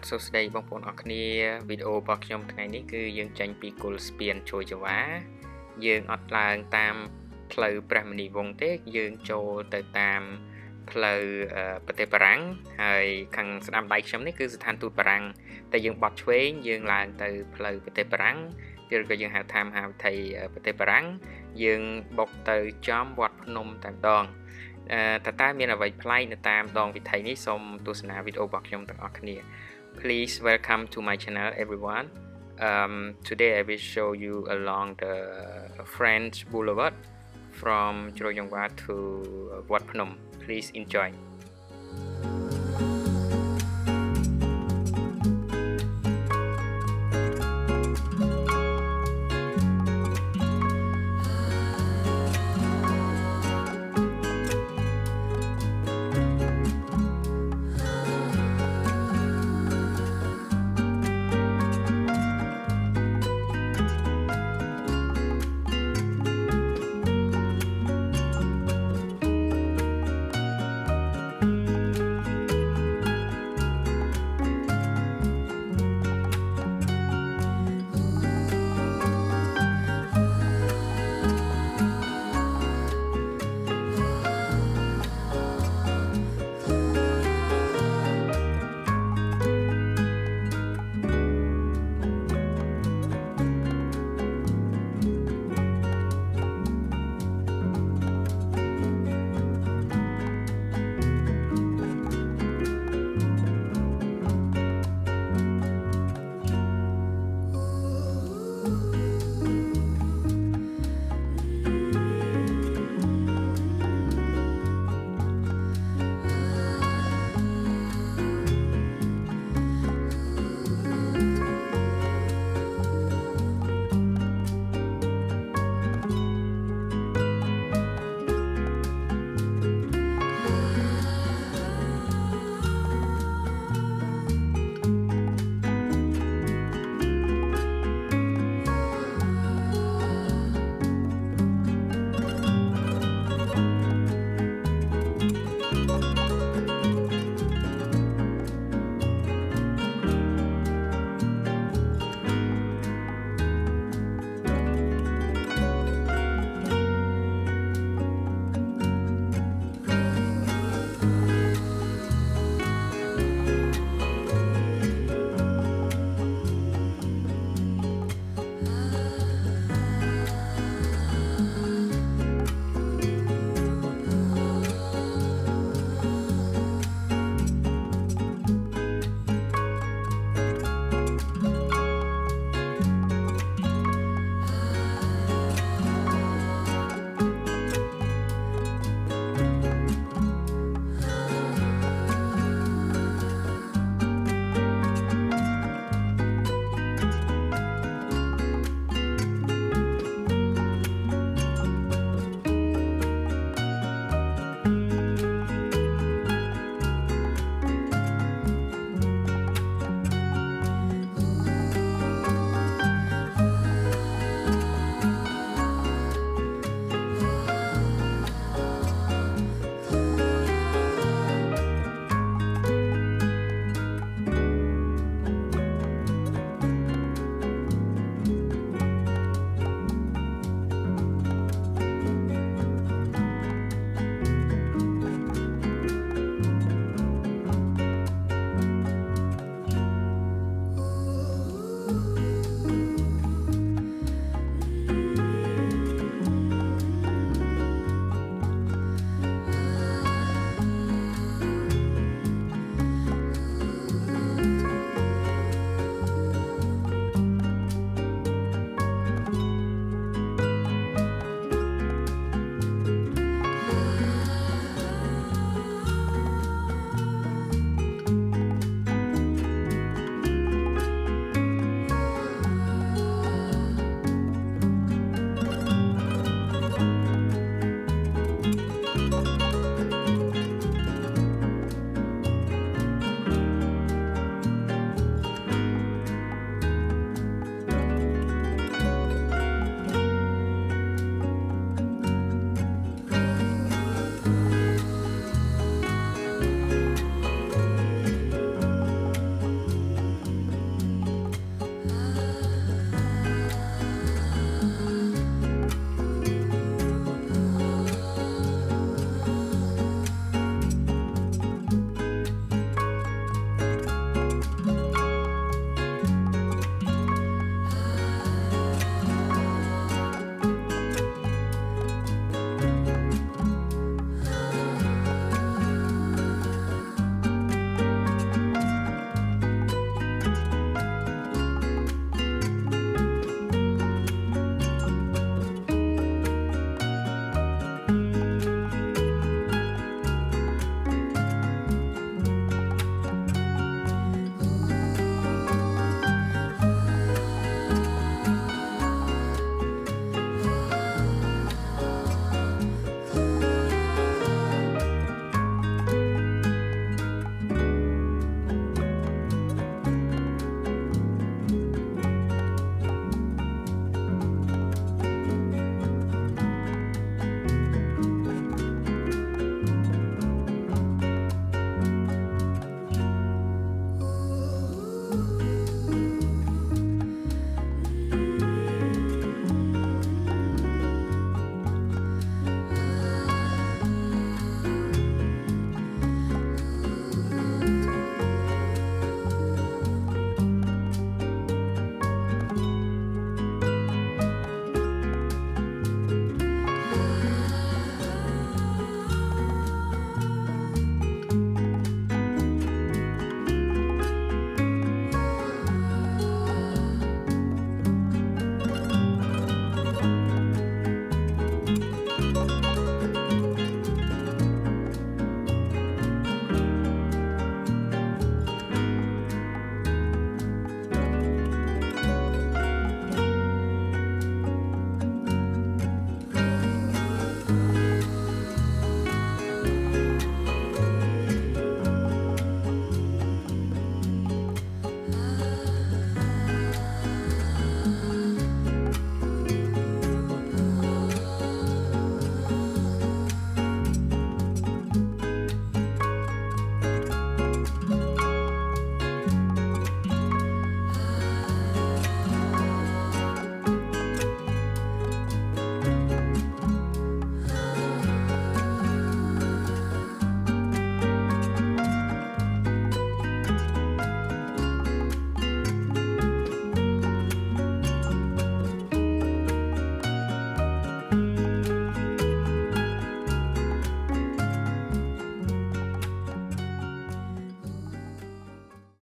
សួស្តីបងប្អូនអរគ្នាវីដេអូរបស់ខ្ញុំថ្ងៃនេះគឺយើងចេញពីគុលស្ពានជួយចង្វាយើងអត់ឡើងតាមផ្លូវព្រះមុនីវង្សទេយើងចូលទៅតាមផ្លូវប្រទេសបារាំងហើយខាងស្ដាំដៃខ្ញុំនេះគឺស្ថានទូតបារាំងតែយើងបត់ឆ្វេងយើងឡើងទៅផ្លូវប្រទេសបារាំងឬក៏យើងហៅថាមហាវិថីប្រទេសបារាំងយើងបុកទៅចំវត្តភ្នំតែម្ដងតើមានអ្វីប្លែកនៅតាមដងវិថីនេះសូមទស្សនាវីដេអូរបស់ខ្ញុំទាំងអស់គ្នា Please welcome to my channel everyone. Today I will show you along the French Boulevard from Chhon to Wat Phnom. Please enjoy.